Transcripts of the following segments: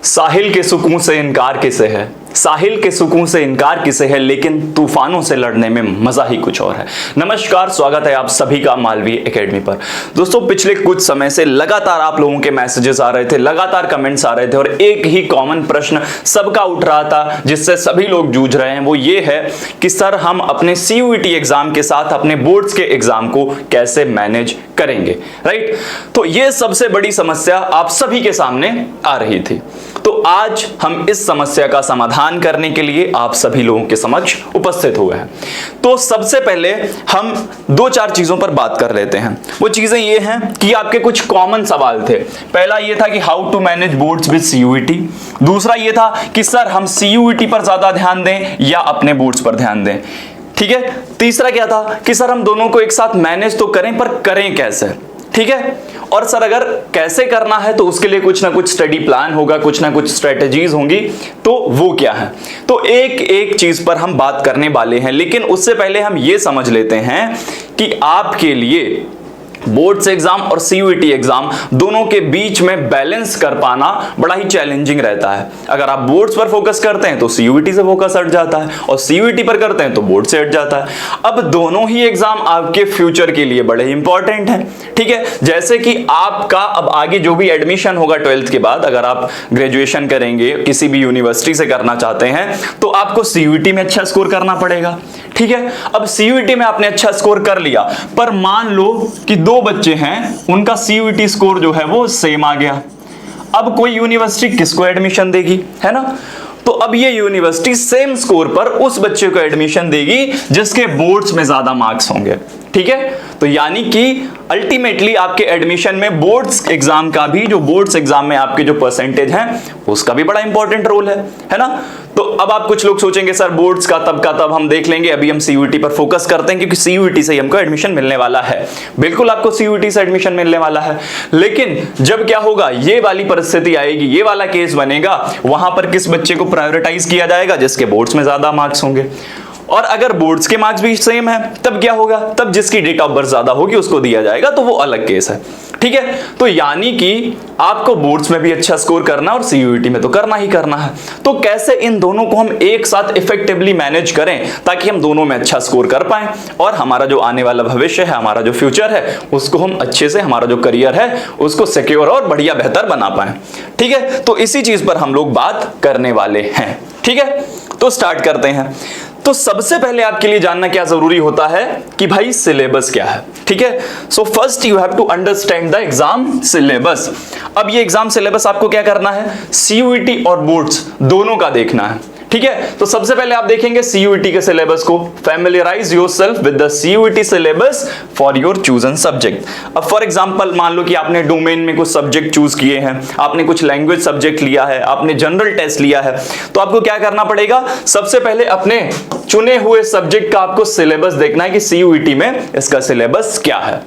साहिल के सुकून से इनकार किसे है, साहिल के सुकून से इनकार किसे है, लेकिन तूफानों से लड़ने में मजा ही कुछ और है। नमस्कार, स्वागत है आप सभी का मालवी एकेडमी पर। दोस्तों, पिछले कुछ समय से लगातार आप लोगों के मैसेजेस आ रहे थे, लगातार कमेंट्स आ रहे थे और एक ही कॉमन प्रश्न सबका उठ रहा था जिससे सभी लोग जूझ रहे हैं, वो ये है कि सर हम अपने सीयूईटी एग्जाम के साथ अपने बोर्ड्स के एग्जाम को कैसे मैनेज करेंगे, राइट। तो ये सबसे बड़ी समस्या आप सभी के सामने आ रही थी। तो आज हम इस समस्या का समाधान करने के लिए आप सभी लोगों के समक्ष उपस्थित हुए हैं। तो सबसे पहले हम दो चार चीजों पर बात कर लेते हैं। वो चीजें ये हैं कि आपके कुछ कॉमन सवाल थे। पहला ये था कि how to manage boards with CUET. दूसरा ये था कि सर हम सीयूईटी पर ज्यादा ध्यान दें या अपने बोर्ड्स पर ध्यान दें, ठीक है। तीसरा क्या था कि सर हम दोनों को एक साथ मैनेज तो करें, पर करें कैसे, ठीक है। और सर अगर कैसे करना है तो उसके लिए कुछ ना कुछ स्टडी प्लान होगा, कुछ ना कुछ स्ट्रेटजीज होंगी, तो वो क्या है। तो एक एक चीज पर हम बात करने वाले हैं, लेकिन उससे पहले हम ये समझ लेते हैं कि आपके लिए बोर्ड्स एग्जाम और सीयूईटी एग्जाम दोनों के बीच में बैलेंस कर पाना बड़ा ही चैलेंजिंग रहता है। अगर आप बोर्ड्स पर फोकस करते हैं तो सीयूईटी से फोकस हट जाता है, और सीयूईटी पर करते हैं तो बोर्ड से हट जाता है। अब दोनों ही एग्जाम आपके फ्यूचर के लिए बड़े इंपॉर्टेंट हैं, ठीक है। जैसे कि आपका अब आगे जो भी एडमिशन होगा 12th के बाद, अगर आप ग्रेजुएशन करेंगे, किसी भी यूनिवर्सिटी से करना चाहते हैं, तो आपको सीयूईटी में अच्छा स्कोर करना पड़ेगा, ठीक है। अब सीयूईटी में आपने अच्छा स्कोर कर लिया, पर मान लो कि दो बच्चे हैं, उनका सीयूईटी स्कोर जो है वो सेम आ गया। अब कोई यूनिवर्सिटी किसको एडमिशन देगी, है ना। तो अब ये यूनिवर्सिटी सेम स्कोर पर उस बच्चे को एडमिशन देगी जिसके बोर्ड्स में ज्यादा मार्क्स होंगे, ठीक है। तो यानी कि अल्टीमेटली आपके एडमिशन में बोर्ड्स एग्जाम का भी, जो बोर्ड्स एग्जाम में आपके जो परसेंटेज हैं, उसका भी बड़ा इंपॉर्टेंट रोल है ना। तो अब आप कुछ लोग सोचेंगे सर बोर्ड्स का तब हम देख लेंगे, अभी हम सीयूईटी पर फोकस करते हैं क्योंकि सीयूईटी से ही हमको एडमिशन मिलने वाला है। बिल्कुल आपको सीयूईटी से एडमिशन मिलने वाला है, लेकिन जब क्या होगा, ये वाली परिस्थिति आएगी, ये वाला केस बनेगा, वहां पर किस बच्चे को प्रायोरिटाइज किया जाएगा, जिसके बोर्ड्स में ज्यादा मार्क्स होंगे। और अगर बोर्ड्स के मार्क्स भी सेम है तब क्या होगा, तब जिसकी डेट ऑफ बर्थ ज्यादा होगी उसको दिया जाएगा, तो वो अलग केस है, ठीक है। तो यानी कि आपको बोर्ड्स में भी अच्छा स्कोर करना और सीयूईटी में तो करना ही करना है। तो कैसे इन दोनों को हम एक साथ इफेक्टिवली मैनेज करें ताकि हम दोनों में अच्छा स्कोर कर पाएं और हमारा जो आने वाला भविष्य है, हमारा जो फ्यूचर है, उसको हम अच्छे से, हमारा जो करियर है उसको सिक्योर और बढ़िया बेहतर बना पाएं, ठीक है। तो इसी चीज पर हम लोग बात करने वाले हैं, ठीक है। तो स्टार्ट करते हैं। तो सबसे पहले आपके लिए जानना क्या जरूरी होता है कि भाई सिलेबस क्या है, ठीक है। So first you have to understand the exam syllabus. अब ये एग्जाम सिलेबस आपको क्या करना है, सीयूईटी और बोर्ड्स दोनों का देखना है, ठीक है। तो सबसे पहले आप देखेंगे सीयूईटी के सिलेबस को। Familiarise yourself with the CUET syllabus for your chosen subject. अब फॉर एग्जांपल मान लो कि आपने डोमेन में कुछ सब्जेक्ट चूज किए हैं, आपने कुछ लैंग्वेज सब्जेक्ट लिया है, आपने जनरल टेस्ट लिया है, तो आपको क्या करना पड़ेगा, सबसे पहले अपने चुने हुए सब्जेक्ट का आपको सिलेबस देखना है कि सीयूईटी में इसका सिलेबस क्या है।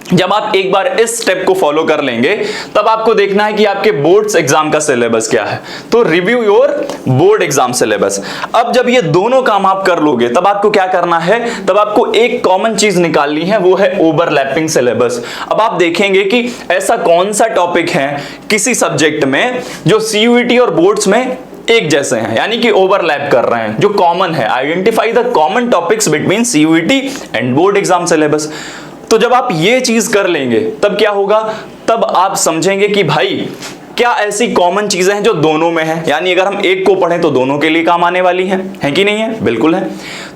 जब आप एक बार इस स्टेप को फॉलो कर लेंगे, तब आपको देखना है कि आपके बोर्ड्स एग्जाम का सिलेबस क्या है। तो review your board exam syllabus. अब जब ये दोनों काम आप कर लोगे, तब आपको क्या करना है, तब आपको एक कॉमन चीज निकालनी है, वो है ओवरलैपिंग सिलेबस। अब आप देखेंगे कि ऐसा कौन सा टॉपिक है किसी सब्जेक्ट में जो सीयूईटी और बोर्ड्स में एक जैसे हैं, यानी कि ओवरलैप कर रहे हैं, जो कॉमन है। Identify the common topics between CUET and board exam syllabus. तो जब आप ये चीज कर लेंगे तब क्या होगा, तब आप समझेंगे कि भाई क्या ऐसी कॉमन चीजें हैं जो दोनों में है, यानी अगर हम एक को पढ़ें तो दोनों के लिए काम आने वाली है कि नहीं है, बिल्कुल है।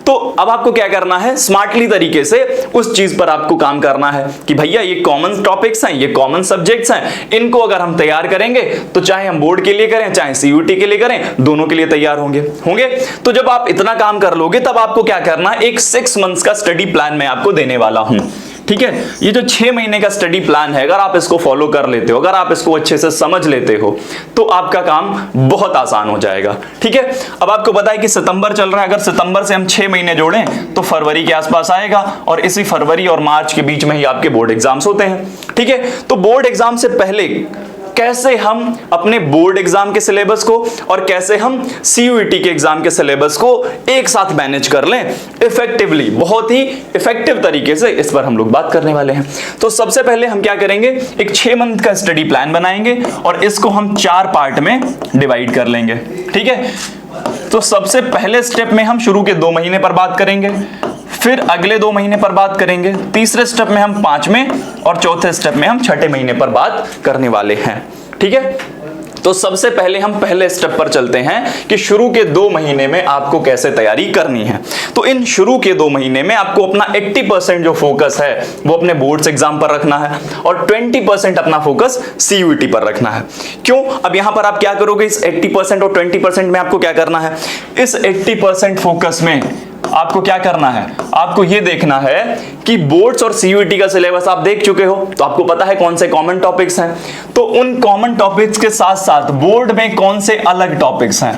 तो अब आपको क्या करना है, स्मार्टली तरीके से उस चीज पर आपको काम करना है कि भैया ये कॉमन टॉपिक्स हैं, ये कॉमन सब्जेक्ट्स हैं, इनको अगर हम तैयार करेंगे तो चाहे हम बोर्ड के लिए करें चाहे सीयूईटी के लिए करें, दोनों के लिए तैयार होंगे। तो जब आप इतना काम कर लोगे, तब आपको क्या करना है, एक 6 मंथ्स का स्टडी प्लान मैं आपको देने वाला हूं, ठीक है। ये जो 6 महीने का स्टडी प्लान है, अगर आप इसको फॉलो कर लेते हो, अगर आप इसको अच्छे से समझ लेते हो, तो आपका काम बहुत आसान हो जाएगा, ठीक है। अब आपको पता है कि सितंबर चल रहा है, अगर सितंबर से हम 6 महीने जोड़ें तो फरवरी के आसपास आएगा, और इसी फरवरी और मार्च के बीच में ही आपके बोर्ड एग्जाम्स होते हैं, ठीक है। तो बोर्ड एग्जाम से पहले कैसे हम अपने बोर्ड एग्जाम के सिलेबस को और कैसे हम सीयूईटी के एग्जाम के सिलेबस को एक साथ मैनेज कर लें इफेक्टिवली, बहुत ही इफेक्टिव तरीके से, इस पर हम लोग बात करने वाले हैं। तो सबसे पहले हम क्या करेंगे, एक 6 मंथ का स्टडी प्लान बनाएंगे और इसको हम 4 पार्ट में डिवाइड कर लेंगे। ठीक है, तो सबसे पहले स्टेप में हम शुरू के 2 महीने पर बात करेंगे, फिर अगले 2 महीने पर बात करेंगे, तीसरे स्टेप में हम 5वें और चौथे स्टेप में हम 6ठे महीने पर बात करने वाले हैं। ठीक है, तो सबसे पहले हम पहले स्टेप पर चलते हैं कि शुरू के 2 महीने में आपको कैसे तैयारी करनी है। तो इन शुरू के 2 महीने में आपको अपना 80% जो फोकस है वो अपने बोर्ड्स एग्जाम पर रखना है और 20% अपना फोकस सीयूईटी पर रखना है। क्यों? अब यहां पर आप क्या करोगे, इस 80% और 20% में आपको क्या करना है, इस 80% फोकस में आपको क्या करना है, आपको यह देखना है कि बोर्ड्स और सीयूईटी का सिलेबस आप देख चुके हो, तो आपको पता है कौन से कॉमन टॉपिक्स हैं। तो उन कॉमन टॉपिक्स के साथ साथ बोर्ड में कौन से अलग टॉपिक्स हैं,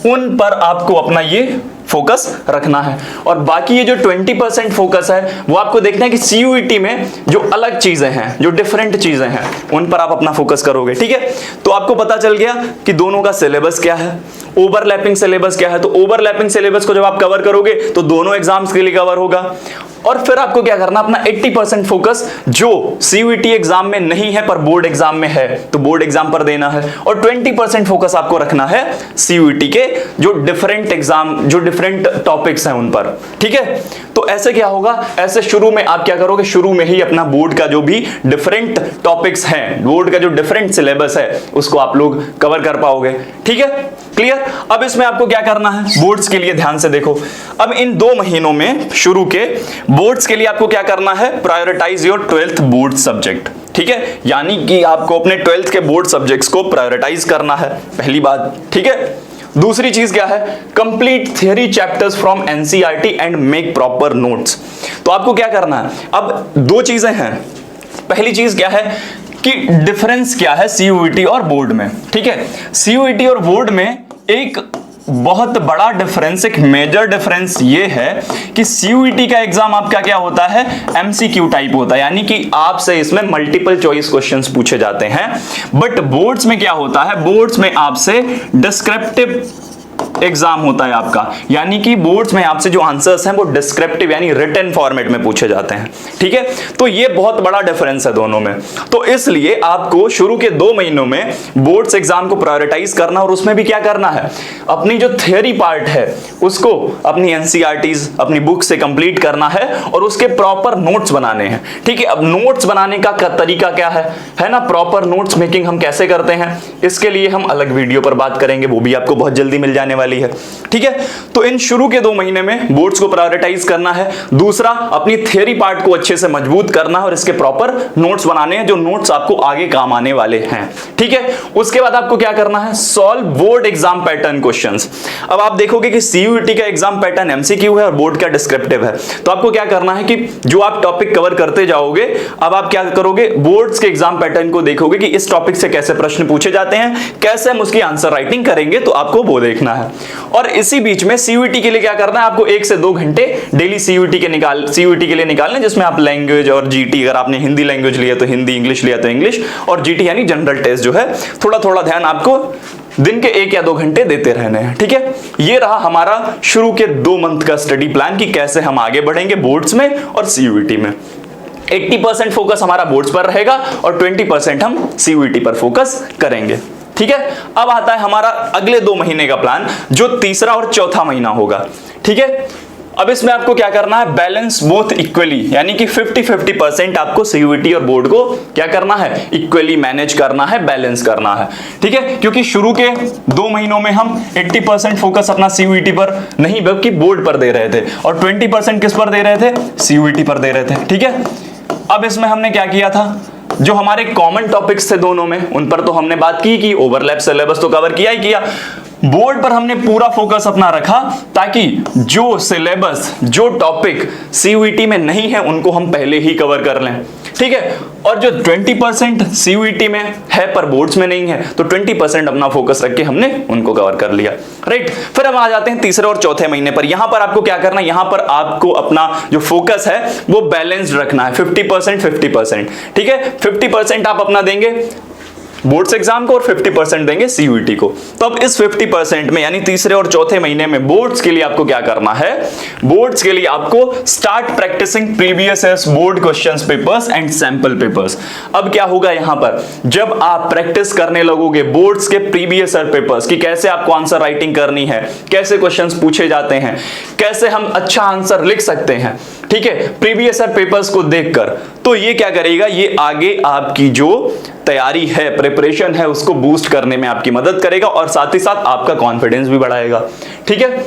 उन पर आपको अपना ये फोकस रखना है। और बाकी ये जो 20% फोकस है वो आपको देखना है कि सीयूईटी में जो अलग चीजें हैं, जो डिफरेंट चीजें हैं, उन पर आप अपना फोकस करोगे। ठीक है, तो आपको पता चल गया कि दोनों का सिलेबस क्या है, ओवरलैपिंग सिलेबस क्या है। तो ओवरलैपिंग सिलेबस को जब आप कवर करोगे तो दोनों एग्जाम्स के लिए कवर होगा। और फिर आपको क्या करना, अपना 80% फोकस जो सीयूईटी एग्जाम में नहीं है पर बोर्ड एग्जाम में है तो बोर्ड एग्जाम पर देना है, और 20% फोकस आपको रखना है सीयूईटी के जो डिफरेंट एग्जाम, जो डिफरेंट टॉपिक्स हैं उन पर। ठीक है, तो ऐसे क्या होगा, ऐसे शुरू में आप क्या करोगे, शुरू में ही अपना बोर्ड का जो भी डिफरेंट टॉपिक्स हैं, बोर्ड का जो डिफरेंट सिलेबस है उसको आप लोग कवर कर पाओगे। ठीक है, क्लियर। अब इसमें आपको क्या करना है, बोर्ड्स के लिए ध्यान से देखो। अब इन 2 महीनों में शुरू के बोर्ड्स के लिए आपको क्या करना है, prioritise your 12th board subject. ठीक है, यानी कि आपको अपने 12th के बोर्ड सब्जेक्ट्स को प्रायोरिटाइज करना है, पहली बात। ठीक है, दूसरी चीज क्या है, complete theory chapters from NCERT and make proper notes. तो आपको क्या करना है, अब 2 चीजें हैं। पहली चीज क्या है कि डिफरेंस क्या है सीयूईटी और बोर्ड में। ठीक है, सीयूईटी और बोर्ड में एक बहुत बड़ा डिफरेंस, एक मेजर डिफरेंस ये है कि सीयूईटी का एग्जाम आपका क्या होता है, एमसीक्यू टाइप होता है, यानी कि आपसे इसमें मल्टीपल चॉइस क्वेश्चंस पूछे जाते हैं। बट बोर्ड्स में क्या होता है, बोर्ड्स में आपसे डिस्क्रिप्टिव एग्जाम होता है आपका, यानी कि बोर्ड्स में आपसे जो आंसर्स हैं वो डिस्क्रिप्टिव यानी रिटन फॉर्मेट में पूछे जाते हैं। ठीक है, तो ये बहुत बड़ा डिफरेंस है दोनों में। तो इसलिए आपको शुरू के 2 महीनों में बोर्ड्स एग्जाम को प्रायोरिटाइज करना, और उसमें भी क्या करना है, अपनी जो थियरी पार्ट है उसको अपनी एनसीईआरटीज, अपनी बुक से कंप्लीट करना है और उसके प्रॉपर नोट्स बनाने हैं। ठीक है, अब नोट्स बनाने का तरीका क्या है ना, प्रॉपर नोट्स मेकिंग हम कैसे करते हैं, इसके लिए हम अलग वीडियो पर बात करेंगे, वो भी आपको बहुत जल्दी मिल जाने वाली है। ठीक है, तो इन शुरू के 2 महीने में बोर्ड्स को प्रायोरिटाइज करना है। दूसरा, अपनी थियरी पार्ट को अच्छे से मजबूत करना है और इसके प्रॉपर नोट्स बनाने हैं, जो नोट्स आपको आगे काम आने वाले हैं। ठीक है, उसके बाद आपको क्या करना है, solve board exam pattern questions. अब आप देखोगे कि सीयूईटी का एग्जाम पैटर्न एमसीक्यू है और बोर्ड का डिस्क्रिप्टिव है, तो आपको क्या करना है कि जो आप टॉपिक कवर करते जाओगे, अब आप क्या करोगे, बोर्ड्स के एग्जाम पैटर्न को देखोगे कि इस टॉपिक से कैसे प्रश्न पूछे जाते हैं, कैसे हम उसकी आंसर राइटिंग करेंगे, तो आपको वो देखना है। और इसी बीच में सीयूईटी के लिए क्या करना है, आपको 1 से 2 घंटे डेली सीयूईटी के लिए निकालने, जिसमें आप लैंग्वेज और जीटी, अगर आपने हिंदी लैंग्वेज लिया तो हिंदी, इंग्लिश लिया तो इंग्लिश, और जीटी यानी जनरल टेस्ट जो है, थोड़ा थोड़ा ध्यान आपको दिन के 1 या 2 घंटे देते रहने हैं। ठीक है, ये रहा हमारा शुरू के 2 मंथ का स्टडी प्लान कि कैसे हम आगे बढ़ेंगे बोर्ड्स में और सीयूईटी में। 80% फोकस हमारा बोर्ड्स पर रहेगा और 20% हम सीयूईटी पर फोकस करेंगे। ठीक है, अब आता है हमारा अगले 2 महीने का प्लान, जो तीसरा और चौथा महीना होगा। ठीक है, अब इसमें आपको क्या करना है, बैलेंस बोथ इक्वली, यानी कि 50-50% आपको सीयूईटी और बोर्ड को क्या करना है, इक्वली मैनेज करना है, बैलेंस करना है। ठीक है, क्योंकि शुरू के 2 महीनों में हम 80% फोकस अपना सीयूईटी पर नहीं बल्कि बोर्ड पर दे रहे थे और 20% किस पर दे रहे थे, सीयूईटी पर दे रहे थे। ठीक है, अब इसमें हमने क्या किया था, जो हमारे कॉमन टॉपिक्स थे दोनों में, उन पर तो हमने बात की कि ओवरलैप सिलेबस तो कवर किया ही किया। बोर्ड पर हमने पूरा फोकस अपना रखा ताकि जो सिलेबस, जो टॉपिक सीयूईटी में नहीं है उनको हम पहले ही कवर कर लें। ठीक है, और जो 20% सीयूईटी में है पर बोर्ड्स में नहीं है, तो 20% अपना फोकस रख के हमने उनको कवर कर लिया। राइट, फिर हम आ जाते हैं तीसरे और चौथे महीने पर। यहां पर आपको क्या करना है, यहां पर आपको अपना जो फोकस है वो बैलेंस्ड रखना है, 50% 50%। ठीक है, 50% आप अपना देंगे बोर्ड्स एग्जाम को और 50% देंगे सीयूईटी को। तो अब इस 50% में यानी तीसरे और चौथे महीने में बोर्ड्स के लिए आपको क्या करना है, बोर्ड्स के लिए आपको start practising previous years board questions papers and sample papers. अब क्या होगा यहां पर, जब आप प्रैक्टिस करने लगोगे बोर्ड्स के प्रीवियस ईयर पेपर्स की कैसे आपको आंसर राइटिंग करनी है, कैसे क्वेश्चंस पूछे जाते हैं, कैसे हम अच्छा आंसर लिख सकते हैं, ठीक है, प्रीवियस ईयर पेपर्स को देखकर, तो ये क्या करेगा, ये आगे आपकी जो तैयारी है, प्रिपरेशन है, उसको बूस्ट करने में आपकी मदद करेगा और साथ ही साथ आपका कॉन्फिडेंस भी बढ़ाएगा। ठीक है,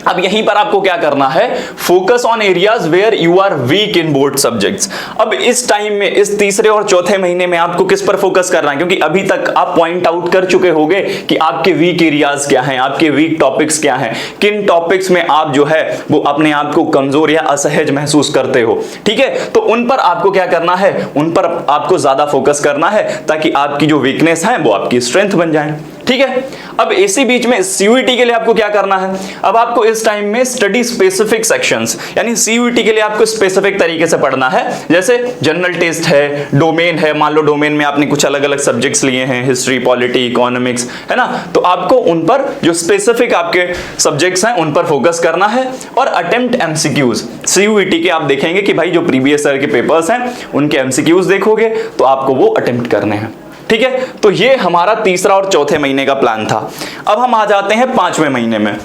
अब यहीं पर आपको क्या करना है, focus on areas where you are weak in board subjects. अब इस टाइम में, इस तीसरे और चौथे महीने में आपको किस पर फोकस करना है, क्योंकि अभी तक आप पॉइंट आउट कर चुके होंगे कि आपके वीक एरियाज क्या हैं, आपके वीक टॉपिक्स क्या हैं, किन टॉपिक्स में आप जो है वो अपने आप को कमजोर या असहज महसूस करते हो। ठीक है, तो उन पर आपको क्या करना है, उन पर आपको ज्यादा फोकस करना है ताकि आपकी जो वीकनेस है वो आपकी स्ट्रेंथ बन जाए। ठीक है, अब इसी बीच में सीयूईटी के लिए आपको क्या करना है, अब आपको इस टाइम में स्टडी स्पेसिफिक सेक्शंस, यानी सीयूईटी के लिए आपको स्पेसिफिक तरीके से पढ़ना है। जैसे जनरल टेस्ट है, डोमेन है, मान लो डोमेन में आपने कुछ अलग अलग सब्जेक्ट्स लिए हैं, हिस्ट्री, पॉलिटी, इकोनॉमिक्स, है ना, तो आपको उन पर जो स्पेसिफिक आपके सब्जेक्ट्स हैं उन पर फोकस करना है। और अटेम्प्ट एमसीक्यूज, सीयूईटी के आप देखेंगे कि भाई जो प्रीवियस ईयर के पेपर्स हैं उनके एमसीक्यूज देखोगे तो आपको वो अटेम्प्ट करने हैं। ठीक है, तो ये हमारा तीसरा और चौथे महीने का प्लान था। अब हम आ जाते हैं पांचवें महीने में।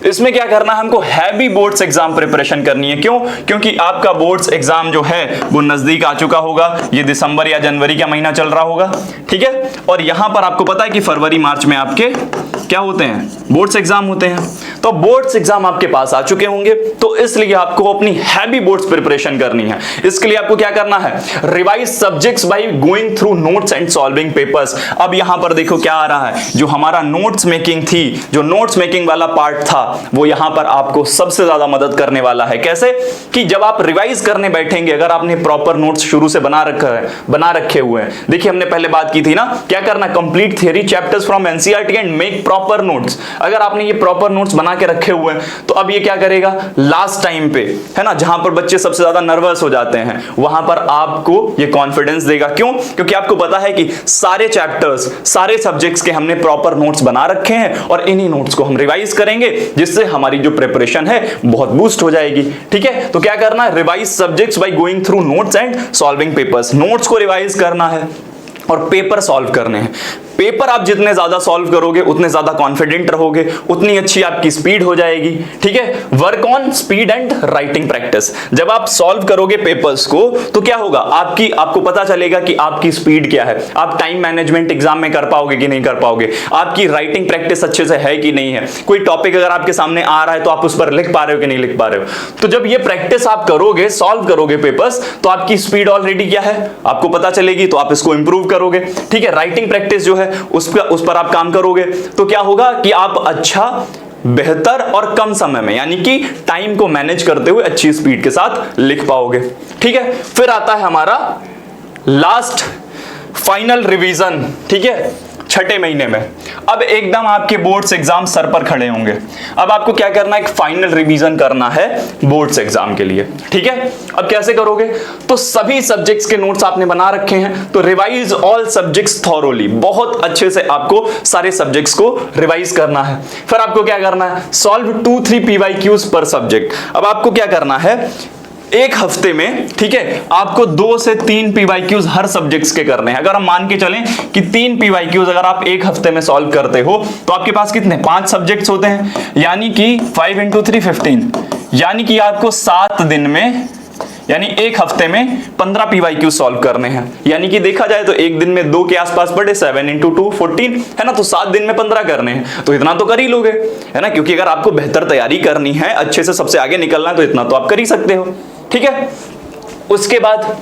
इसमें क्या करना है, हमको हैवी बोर्ड्स एग्जाम प्रिपरेशन करनी है। क्यों? क्योंकि आपका बोर्ड्स एग्जाम जो है वो नजदीक आ चुका होगा, ये दिसंबर या जनवरी का महीना चल रहा होगा। ठीक है, और यहां पर आपको पता है कि फरवरी मार्च में आपके क्या होते हैं, बोर्ड्स एग्जाम होते हैं। तो बोर्ड्स एग्जाम आपके पास आ चुके होंगे, तो इसलिए आपको अपनी हैवी बोर्ड्स प्रिपरेशन करनी है। इसके लिए आपको क्या करना है, revise subjects by going through notes and solving papers. अब यहां पर देखो क्या आ रहा है, जो हमारा नोट्स मेकिंग थी, जो नोट्स मेकिंग वाला पार्ट था वो यहां पर आपको सबसे ज्यादा मदद करने वाला है। कैसे कि जब आप रिवाइज करने बैठेंगे, अगर आपने प्रॉपर नोट्स शुरू से बना रखे हुए हैं, देखिए हमने पहले बात की थी ना, क्या करना, complete theory chapters from NCERT and make proper notes. अगर आपने ये प्रॉपर नोट्स बना के रखे हुए हैं तो अब ये क्या करेगा, लास्ट टाइम पे, है ना, जहां पर बच्चे सबसे ज्यादा नर्वस हो जाते हैं वहां पर आपको ये कॉन्फिडेंस देगा। क्यों? क्योंकि आपको पता है कि सारे चैप्टर्स, सारे सब्जेक्ट्स के हमने प्रॉपर नोट्स बना रखे हैं और इन्हीं नोट्स को हम रिवाइज करेंगे, जिससे हमारी जो प्रिपरेशन है बहुत बूस्ट हो जाएगी। ठीक है, तो क्या करना है, revise subjects by going through notes and solving papers. Notes को रिवाइज करना है और पेपर सॉल्व करने हैं। पेपर आप जितने ज्यादा सॉल्व करोगे उतने ज्यादा कॉन्फिडेंट रहोगे, उतनी अच्छी आपकी स्पीड हो जाएगी। ठीक है, work on speed and writing practice. जब आप सॉल्व करोगे पेपर्स को तो क्या होगा, आपको पता चलेगा कि आपकी स्पीड क्या है, आप टाइम मैनेजमेंट एग्जाम में कर पाओगे कि नहीं कर पाओगे, आपकी राइटिंग प्रैक्टिस अच्छे से है कि नहीं है, कोई टॉपिक अगर आपके सामने आ रहा है तो आप उस पर लिख पा रहे हो कि नहीं लिख पा रहे हो। तो जब ये प्रैक्टिस आप करोगे, सॉल्व करोगे पेपर्स, तो आपकी स्पीड ऑलरेडी क्या है आपको पता चलेगी, तो आप इसको इंप्रूव करोगे। ठीक है, राइटिंग प्रैक्टिस जो है उस पर आप काम करोगे तो क्या होगा कि आप अच्छा, बेहतर और कम समय में, यानी कि टाइम को मैनेज करते हुए अच्छी स्पीड के साथ लिख पाओगे। ठीक है, फिर आता है हमारा लास्ट फाइनल रिवीजन। ठीक है, छठे महीने में अब एकदम आपके बोर्ड्स एग्जाम सर पर खड़े होंगे। अब आपको क्या करना है, एक फाइनल रिवीजन करना है बोर्ड्स एग्जाम के लिए। ठीक है, अब कैसे करोगे, तो सभी सब्जेक्ट्स के नोट्स आपने बना रखे हैं, तो रिवाइज ऑल सब्जेक्ट्स थॉरोली, बहुत अच्छे से आपको सारे सब्जेक्ट्स को रिवाइज करना है। फिर आपको क्या करना है, सॉल्व 2-3 PYQs पर सब्जेक्ट। अब आपको क्या करना है, एक हफ्ते में, ठीक है, आपको 2 से 3 PYQs हर सब्जेक्ट्स के करने हैं। अगर हम मान के चलें कि 3 PYQs अगर आप एक हफ्ते में सॉल्व करते हो तो आपके पास कितने, 5 सब्जेक्ट्स होते हैं, यानी कि 5 × 3 15, यानी कि आपको 7 दिन में, यानी एक हफ्ते में 15 PYQ सॉल्व करने हैं। यानी कि देखा जाए तो एक दिन में 2 के आसपास पड़े, 7 × 2 14, है ना, तो 7 दिन में 15 करने हैं, तो इतना तो कर ही लोगे, है ना, क्योंकि अगर आपको बेहतर तैयारी करनी है, अच्छे से सबसे आगे निकलना है, तो इतना तो आप कर ही सकते हो। ठीक है, उसके बाद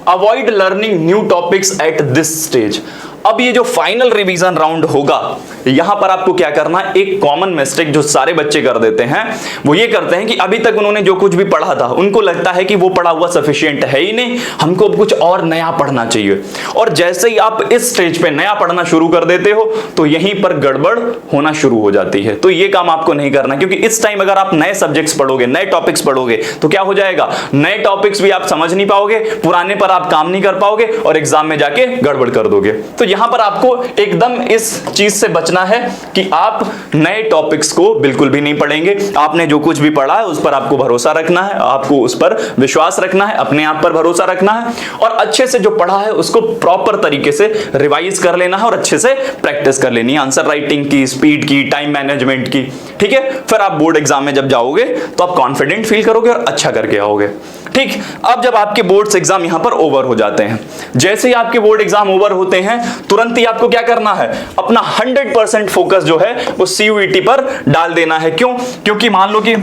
avoid learning new topics at this stage. अब ये जो फाइनल रिवीजन राउंड होगा यहां पर आपको क्या करना है, एक कॉमन मिस्टेक जो सारे बच्चे कर देते हैं वो ये करते हैं कि अभी तक उन्होंने जो कुछ भी पढ़ा था उनको लगता है कि वो पढ़ा हुआ सफिशिएंट है ही नहीं, हमको अब कुछ और नया पढ़ना चाहिए। और जैसे ही आप इस स्टेज पे नया पढ़ना शुरू कर देते हो तो यहीं पर गड़बड़ होना शुरू हो जाती है। तो ये काम आपको नहीं करना, क्योंकि इस टाइम अगर आप नए सब्जेक्ट्स पढ़ोगे, नए टॉपिक्स पढ़ोगे तो क्या हो जाएगा, नए टॉपिक्स भी आप समझ नहीं पाओगे, पुराने पर आप काम नहीं कर पाओगे और एग्जाम में जाके गड़बड़ कर दोगे। तो यहां पर आपको एकदम इस चीज से बचना है कि आप नए टॉपिक्स को बिल्कुल भी नहीं पढ़ेंगे। आपने जो कुछ भी पढ़ा है उस पर आपको भरोसा रखना है, आपको उस पर विश्वास रखना है, अपने आप पर भरोसा रखना है और अच्छे से जो पढ़ा है उसको प्रॉपर तरीके से रिवाइज कर लेना है और अच्छे से प्रैक्टिस कर लेनी है, आंसर राइटिंग की, स्पीड की, टाइम मैनेजमेंट की। ठीक है, फिर आप बोर्ड एग्जाम में जब जाओगे तो आप कॉन्फिडेंट फील करोगे और अच्छा करके आओगे। ठीक, अब जब आपके बोर्ड्स एग्जाम यहां पर ओवर हो जाते हैं, जैसे ही आपके बोर्ड एग्जाम ओवर होते हैं तुरंत ही आपको क्या करना है, अपना 100% फोकस जो है वो CUET पर डाल देना है। क्यों? क्योंकि मान लो कि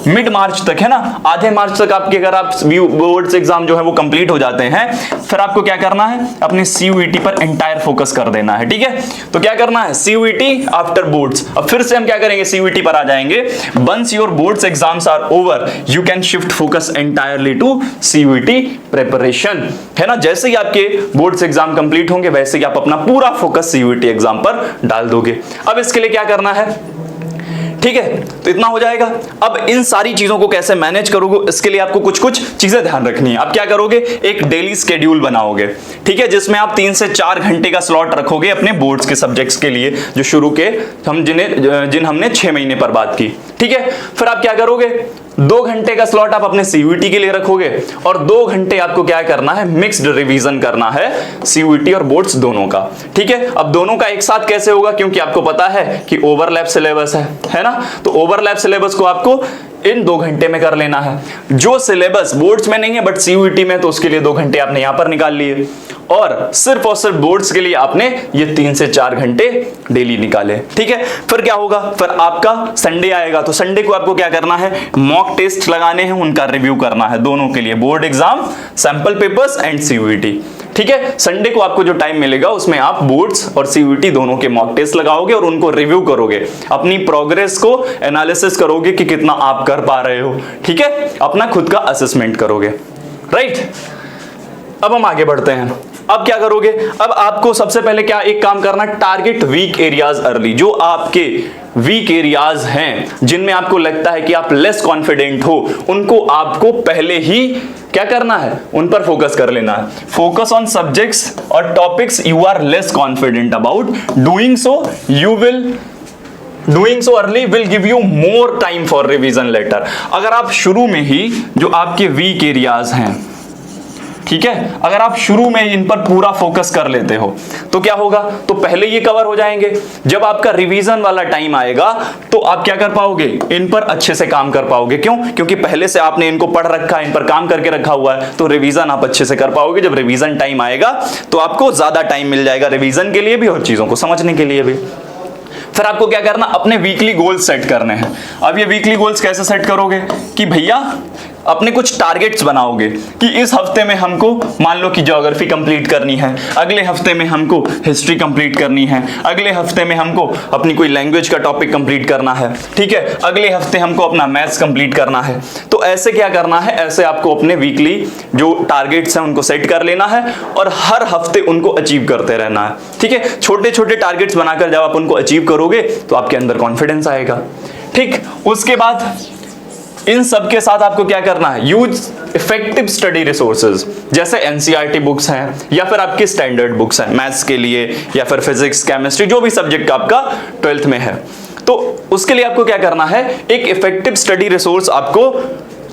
मिड मार्च तक है ना, आधे मार्च तक आपके अगर आप बोर्ड्स एग्जाम जो है वो कंप्लीट हो जाते हैं, फिर आपको क्या करना है, अपने CUET पर एंटायर फोकस कर देना है। ठीक है, तो क्या करना है, CUET आफ्टर बोर्ड्स। अब फिर से हम क्या करेंगे, CUET पर आ जाएंगे। Once your boards exams are over you can shift focus entirely to CUET preparation, है ना। जैसे ही आपके बोर्ड्स एग्जाम कंप्लीट होंगे वैसे ही आप अपना पूरा फोकस CUET एग्जाम पर डाल दोगे। अब इसके लिए क्या करना है, ठीक है, तो इतना हो जाएगा। अब इन सारी चीजों को कैसे मैनेज करोगे, इसके लिए आपको कुछ कुछ चीजें ध्यान रखनी है। आप क्या करोगे, एक डेली स्केड्यूल बनाओगे, ठीक है, जिसमें आप 3 से 4 घंटे का स्लॉट रखोगे अपने बोर्ड्स के सब्जेक्ट्स के लिए, जो शुरू के जिन हमने 6 महीने पर बात की। ठीक है, फिर आप क्या करोगे, 2 घंटे का स्लॉट आप अपने CUET के लिए रखोगे और 2 घंटे आपको क्या करना है, मिक्स्ड रिवीजन करना है CUET और बोर्ड्स दोनों का। ठीक है, अब दोनों का एक साथ कैसे होगा, क्योंकि आपको पता है कि ओवरलैप सिलेबस है ना, तो ओवरलैप सिलेबस को आपको इन 2 घंटे में कर लेना है। जो सिलेबस बोर्ड्स में नहीं है बट CUET में, तो उसके लिए 2 घंटे आपने यहां पर निकाल लिए और सिर्फ बोर्ड्स के लिए आपने ये 3 से 4 घंटे डेली निकाले। ठीक है, फिर क्या होगा, फिर आपका संडे आएगा तो संडे को आपको क्या करना है, मॉक टेस्ट लगाने हैं, उनका रिव्यू करना है दोनों के लिए, board exam, sample papers and CUET। ठीक है, संडे को आपको जो टाइम मिलेगा उसमें आप बोर्ड्स और CUET दोनों के मॉक टेस्ट लगाओगे और उनको रिव्यू करोगे, अपनी प्रोग्रेस को एनालिसिस करोगे कि कितना आप कर पा रहे हो। ठीक है, अपना खुद का असेसमेंट करोगे। राइट, अब हम आगे बढ़ते हैं। अब क्या करोगे, अब आपको सबसे पहले क्या एक काम करना है, टारगेट वीक एरियाज अर्ली। जो आपके वीक एरियाज हैं, जिनमें आपको लगता है कि आप लेस कॉन्फिडेंट हो, उनको आपको पहले ही क्या करना है, उन पर फोकस कर लेना है। फोकस ऑन सब्जेक्ट्स और topics you are less confident about, doing so early will give you more time for revision later. अगर आप शुरू में ही जो आपके वीक एरियाज हैं, ठीक है, अगर आप शुरू में इन पर पूरा फोकस कर लेते हो तो क्या होगा, तो पहले ये कवर हो जाएंगे। जब आपका रिवीजन वाला टाइम आएगा तो आप क्या कर पाओगे, इन पर अच्छे से काम कर पाओगे। क्यों? क्योंकि पहले से आपने इनको पढ़ रखा है, इन पर काम करके रखा हुआ है, तो रिवीजन आप अच्छे से कर पाओगे। जब रिवीजन टाइम आएगा तो आपको ज्यादा टाइम मिल जाएगा रिवीजन के लिए भी और चीजों को समझने के लिए भी। फिर आपको क्या करना, अपने वीकली गोल्स सेट करने हैं। अब ये वीकली गोल्स कैसे सेट करोगे कि भैया अपने कुछ टारगेट्स बनाओगे कि इस हफ्ते में हमको मान लो कि ज्योग्राफी कंप्लीट करनी है, अगले हफ्ते में हमको हिस्ट्री कंप्लीट करनी है, अगले हफ्ते में हमको अपनी कोई लैंग्वेज का टॉपिक कंप्लीट करना है, ठीक है, अगले हफ्ते हमको अपना मैथ्स कंप्लीट करना है। तो ऐसे क्या करना है, ऐसे आपको अपने वीकली जो टारगेट्स हैं उनको सेट कर लेना है और हर हफ्ते उनको अचीव करते रहना है। ठीक है, छोटे छोटे टारगेट्स बनाकर जब आप उनको अचीव करोगे तो आपके अंदर कॉन्फिडेंस आएगा। ठीक, उसके बाद इन सब के साथ आपको क्या करना है, यूज इफेक्टिव स्टडी रिसोर्सेज, जैसे NCERT बुक्स हैं या फिर आपकी स्टैंडर्ड बुक्स हैं मैथ्स के लिए या फिर फिजिक्स, केमिस्ट्री, जो भी सब्जेक्ट आपका 12th में है। तो उसके लिए आपको क्या करना है, एक इफेक्टिव स्टडी रिसोर्स आपको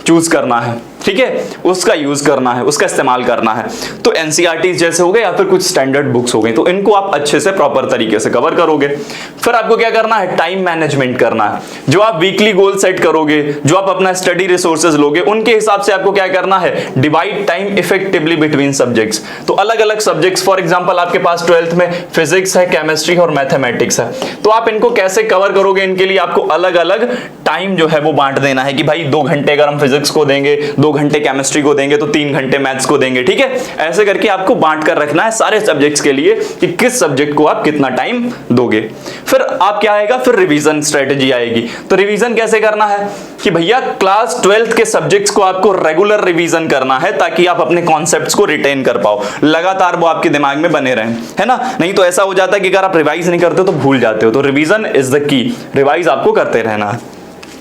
चूज करना है। ठीक है, उसका यूज करना है, उसका इस्तेमाल करना है। तो NCERT जैसे हो गए या फिर कुछ स्टैंडर्ड बुक्स हो गई, तो इनको आप अच्छे से प्रॉपर तरीके से कवर करोगे। फिर आपको क्या करना है, टाइम मैनेजमेंट करना है। जो आप वीकली गोल सेट करोगे, जो आप अपना स्टडी रिसोर्सेज लोगे, उनके हिसाब से आपको क्या करना है, divide time effectively between subjects. तो अलग अलग सब्जेक्ट्स, फॉर एग्जाम्पल आपके पास 12th में फिजिक्स है, केमिस्ट्री और मैथमेटिक्स है, तो आप इनको कैसे कवर करोगे, इनके लिए आपको अलग अलग टाइम जो है वो बांट देना है कि भाई 2 घंटे अगर हम फिजिक्स को देंगे, 2 घंटे केमिस्ट्री को देंगे तो 3 घंटे मैथ्स को देंगे, ठीक है। ऐसे करके आपको बांट कर रखना है सारे सब्जेक्ट्स के लिए कि किस सब्जेक्ट को आप कितना टाइम दोगे। फिर आप क्या आएगा, फिर रिवीजन स्ट्रेटेजी आएगी। तो रिवीजन कैसे करना है कि भैया क्लास 12th के सब्जेक्ट्स को आपको रेगुलर रिवीजन करना है ताकि आप अपने कॉन्सेप्ट्स को रिटेन कर पाओ, लगातार वो आपके दिमाग में बने रहें, है ना। नहीं तो ऐसा हो जाता है कि अगर आप रिवाइज नहीं करते हो तो भूल जाते हो। तो रिवीजन इज द की, रिवाइज आपको करते रहना है,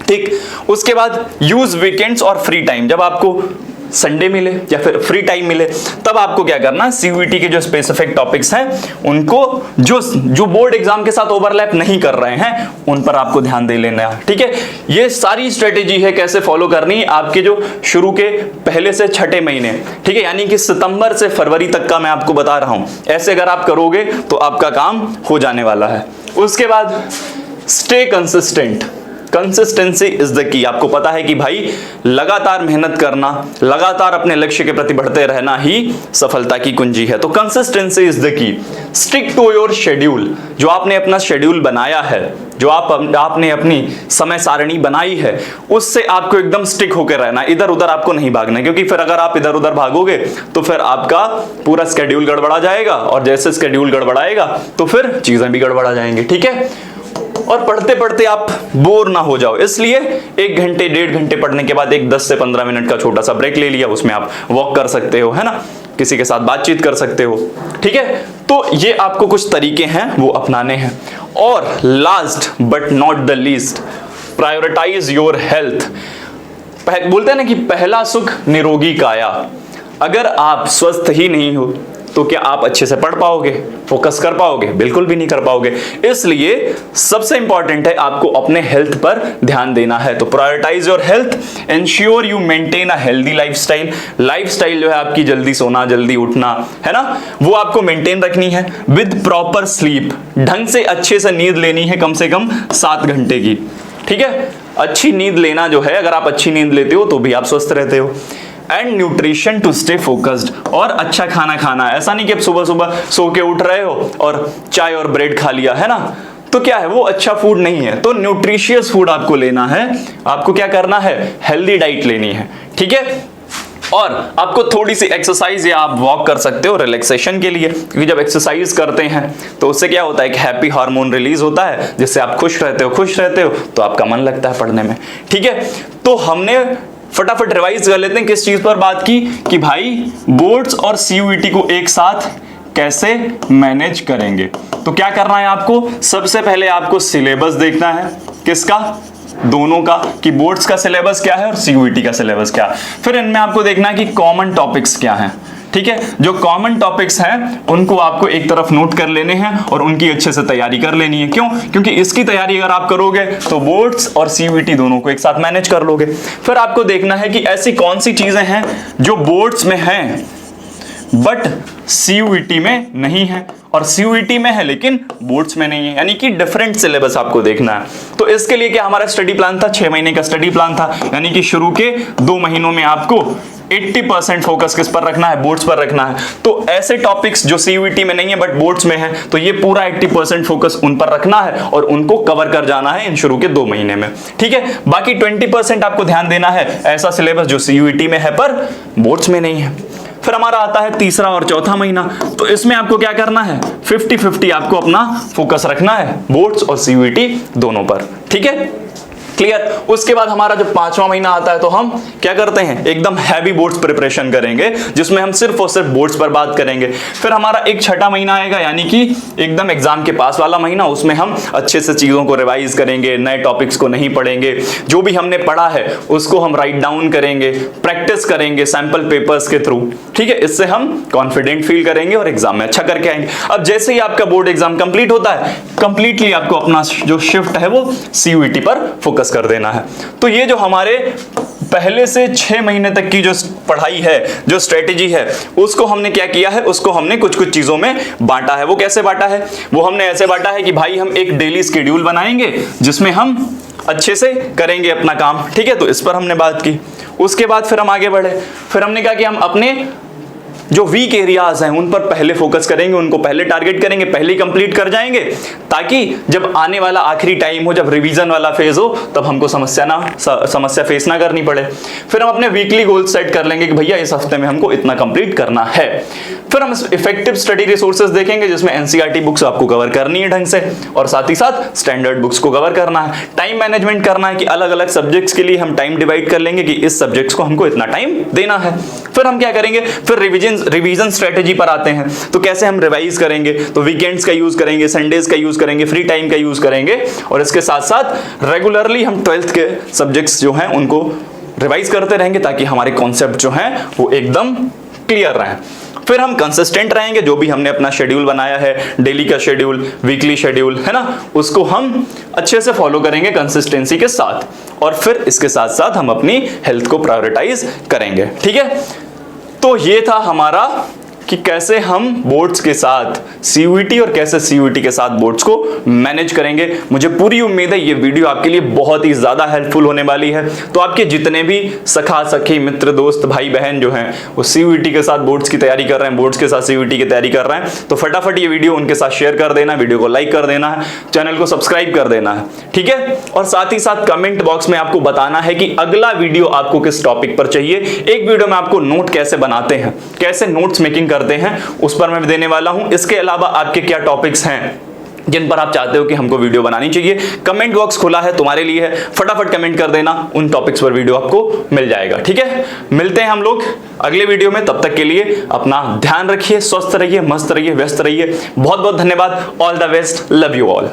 ठीक। उसके बाद यूज वीकेंड्स और फ्री टाइम। जब आपको संडे मिले या फिर फ्री टाइम मिले तब आपको क्या करना है, सीयूईटी के जो स्पेसिफिक टॉपिक्स हैं उनको जो बोर्ड एग्जाम के साथ ओवरलैप नहीं कर रहे हैं उन पर आपको ध्यान दे लेना है, ठीक है। ये सारी स्ट्रेटेजी है कैसे फॉलो करनी है आपके जो शुरू के पहले से छठे महीने, ठीक है, यानी कि सितंबर से फरवरी तक का मैं आपको बता रहा हूं। ऐसे अगर आप करोगे तो आपका काम हो जाने वाला है। उसके बाद stay consistent, consistency is the की। आपको पता है कि भाई लगातार मेहनत करना, लगातार अपने लक्ष्य के प्रति बढ़ते रहना ही सफलता की कुंजी है। तो consistency is the key. Stick to your schedule, जो आपने अपना शेड्यूल बनाया है, जो आपने अपनी समय सारणी बनाई है, उससे आपको एकदम स्टिक होकर रहना, इधर उधर आपको नहीं भागना, क्योंकि फिर अगर आप इधर उधर भागोगे तो फिर आपका पूरा स्केड्यूल गड़बड़ा जाएगा, और जैसे स्केड्यूल गड़बड़ाएगा तो फिर चीजें भी गड़बड़ा जाएंगी, ठीक है। और पढ़ते पढ़ते आप बोर ना हो जाओ, इसलिए 1 घंटे 1.5 घंटे पढ़ने के बाद एक 10 से 15 मिनट का छोटा सा ब्रेक ले लिया, उसमें आप वॉक कर सकते हो, है ना, किसी के साथ बातचीत कर सकते हो, ठीक है। तो ये आपको कुछ तरीके हैं वो अपनाने हैं। और last but not the least, prioritise your health. बोलते हैं ना कि पहला सुख निरोगी काया। अगर आप स्वस्थ ही नहीं हो तो क्या आप अच्छे से पढ़ पाओगे, फोकस कर पाओगे? बिल्कुल भी नहीं कर पाओगे। इसलिए सबसे इंपॉर्टेंट है आपको अपने हेल्थ पर ध्यान देना है। तो prioritise your health, ensure you maintain a healthy lifestyle. Lifestyle जो है आपकी जल्दी सोना, जल्दी उठना, है ना, वो आपको मेंटेन रखनी है। विद प्रॉपर स्लीप, ढंग से अच्छे से नींद लेनी है, कम से कम 7 घंटे की, ठीक है। अच्छी नींद लेना जो है, अगर आप अच्छी नींद लेते हो तो भी आप स्वस्थ रहते हो। And nutrition to stay focused, और अच्छा खाना खाना है। ऐसा नहीं कि आप सुबह सुबह सो के उठ रहे हो और चाय और ब्रेड खा लिया, है ना, तो क्या है वो अच्छा फूड नहीं है। तो न्यूट्रिशियस फूड आपको लेना है, आपको क्या करना है, हेल्दी डाइट लेनी है, ठीक है। और आपको थोड़ी सी एक्सरसाइज या आप वॉक कर सकते हो रिलैक्सेशन के लिए, क्योंकि जब एक्सरसाइज करते हैं तो उससे क्या होता है, एक हैप्पी हार्मोन रिलीज होता है, जिससे आप खुश रहते हो तो आपका मन लगता है पढ़ने में, ठीक है। तो हमने फटाफट रिवाइज कर लेते हैं किस चीज पर बात की, कि भाई बोर्ड्स और सीयूईटी को एक साथ कैसे मैनेज करेंगे। तो क्या करना है आपको, सबसे पहले आपको सिलेबस देखना है, किसका, दोनों का, कि बोर्ड्स का सिलेबस क्या है और सीयूईटी का सिलेबस क्या है। फिर इनमें आपको देखना है कि कॉमन टॉपिक्स क्या हैं, ठीक है। जो कॉमन टॉपिक्स हैं उनको आपको एक तरफ नोट कर लेने हैं और उनकी अच्छे से तैयारी कर लेनी है। क्यों? क्योंकि इसकी तैयारी अगर आप करोगे तो बोर्ड्स और सीयूईटी दोनों को एक साथ मैनेज कर लोगे। फिर आपको देखना है कि ऐसी कौन सी चीजें हैं जो बोर्ड्स में हैं बट सीयूईटी में नहीं है, और सीयूईटी में है लेकिन बोर्ड्स में नहीं है, यानी कि डिफरेंट सिलेबस आपको देखना है। तो इसके लिए क्या हमारा स्टडी प्लान था, 6 महीने का स्टडी प्लान था, यानी कि शुरू के 2 महीनों में आपको 80% फोकस किस पर रखना है, बोर्ड्स पर रखना है। तो ऐसे टॉपिक्स जो सीयूईटी में नहीं है बट बोर्ड्स में है, तो ये पूरा 80% फोकस उन पर रखना है और उनको कवर कर जाना है इन शुरू के 2 महीने में, ठीक है। बाकी 20% आपको ध्यान देना है ऐसा सिलेबस जो सीयूईटी में है पर बोर्ड्स में नहीं है। फिर हमारा आता है तीसरा और चौथा महीना, तो इसमें आपको क्या करना है, 50-50 आपको अपना फोकस रखना है बोर्ड्स और सीयूईटी दोनों पर, ठीक है, क्लियर। उसके बाद हमारा जब 5वां महीना आता है तो हम क्या करते हैं, एकदम हैवी बोर्ड्स प्रिपरेशन करेंगे, जिसमें हम सिर्फ और सिर्फ बोर्ड्स पर बात करेंगे। फिर हमारा एक छठा महीना आएगा, यानी कि एकदम एग्जाम के पास वाला महीना, उसमें हम अच्छे से चीजों को रिवाइज करेंगे, नए टॉपिक्स को नहीं पढ़ेंगे, जो भी हमने पढ़ा है उसको हम राइट डाउन करेंगे, प्रैक्टिस करेंगे सैंपल पेपर्स के थ्रू, ठीक है। इससे हम कॉन्फिडेंट फील करेंगे और एग्जाम में अच्छा करके आएंगे। अब जैसे ही आपका बोर्ड एग्जाम कंप्लीट होता है, कंप्लीटली आपको अपना जो शिफ्ट है वो सीयूईटी पर फोकस कर देना है। तो ये जो हमारे पहले से 6 महीने तक की जो पढ़ाई है, जो स्ट्रेटेजी है, उसको हमने क्या किया है, उसको हमने कुछ कुछ चीजों में बांटा है। वो कैसे बांटा है, वो हमने ऐसे बांटा है कि भाई हम एक डेली शेड्यूल बनाएंगे जिसमें हम अच्छे से करेंगे अपना काम, ठीक है। तो इस पर हमने बात की। उसके बाद फिर हम आगे बढ़े, फिर हमने कहा कि हम अपने जो वीक एरियाज हैं उन पर पहले फोकस करेंगे, उनको पहले टारगेट करेंगे, पहले कंप्लीट कर जाएंगे, ताकि जब आने वाला आखिरी टाइम हो, जब रिवीजन वाला फेज हो, तब हमको समस्या फेस ना करनी पड़े। फिर हम अपने वीकली गोल सेट कर लेंगे कि भैया इस हफ्ते में हमको इतना कंप्लीट करना है। फिर हम इफेक्टिव स्टडी रिसोर्सेज देखेंगे, जिसमें एनसीईआरटी बुक्स आपको कवर करनी है ढंग से, और साथ ही साथ स्टैंडर्ड बुक्स को कवर करना है। टाइम मैनेजमेंट करना है कि अलग अलग सब्जेक्ट्स के लिए हम टाइम डिवाइड कर लेंगे कि इस सब्जेक्ट्स को हमको इतना टाइम देना है। फिर हम क्या करेंगे, फिर रिवीजन स्ट्रेटेजी पर आते हैं। तो कैसे हम रिवाइज करेंगे, तो वीकेंड्स का यूज करेंगे, संडेज का यूज करेंगे, फ्री टाइम का यूज करेंगे, और इसके साथ साथ रेगुलरली हम 12th के सब्जेक्ट्स जो हैं उनको रिवाइज करते रहेंगे, ताकि हमारे कॉन्सेप्ट जो हैं वो एकदम क्लियर रहें। फिर हम कंसिस्टेंट रहेंगे, जो भी हमने अपना शेड्यूल बनाया है, डेली का शेड्यूल, वीकली शेड्यूल है ना, उसको हम अच्छे से फॉलो करेंगे कंसिस्टेंसी के साथ, और फिर इसके साथ साथ हम अपनी हेल्थ को प्रायोरिटाइज करेंगे। ठीक है, तो ये था हमारा कि कैसे हम बोर्ड्स के साथ सीयूईटी और कैसे सीयूईटी के साथ बोर्ड्स को मैनेज करेंगे। मुझे पूरी उम्मीद है ये वीडियो आपके लिए बहुत ही ज्यादा हेल्पफुल होने वाली है। तो आपके जितने भी सखा सखी मित्र दोस्त भाई बहन जो हैं वो सीयूईटी के साथ बोर्ड्स की तैयारी कर रहे हैं, बोर्ड्स के साथ सीयूईटी की तैयारी कर रहे हैं, तो फटाफट ये वीडियो उनके साथ शेयर कर देना, वीडियो को लाइक कर देना है, चैनल को सब्सक्राइब कर देना है। ठीक है, और साथ ही साथ कमेंट बॉक्स में आपको बताना है कि अगला वीडियो आपको किस टॉपिक पर चाहिए। एक वीडियो में आपको नोट कैसे बनाते हैं, कैसे नोट्स मेकिंग करते हैं, उस पर मैं देने वाला हूं। इसके अलावा आपके क्या टॉपिक्स हैं जिन पर आप चाहते हो कि हमको वीडियो बनानी चाहिए, कमेंट बॉक्स खुला है तुम्हारे लिए, फटाफट कमेंट कर देना, उन टॉपिक्स पर वीडियो आपको मिल जाएगा। ठीक है, मिलते हैं हम लोग अगले वीडियो में। तब तक के लिए अपना ध्यान रखिए, स्वस्थ रहिए, मस्त रहिए, व्यस्त रहिए। बहुत बहुत धन्यवाद। All the best, love you all.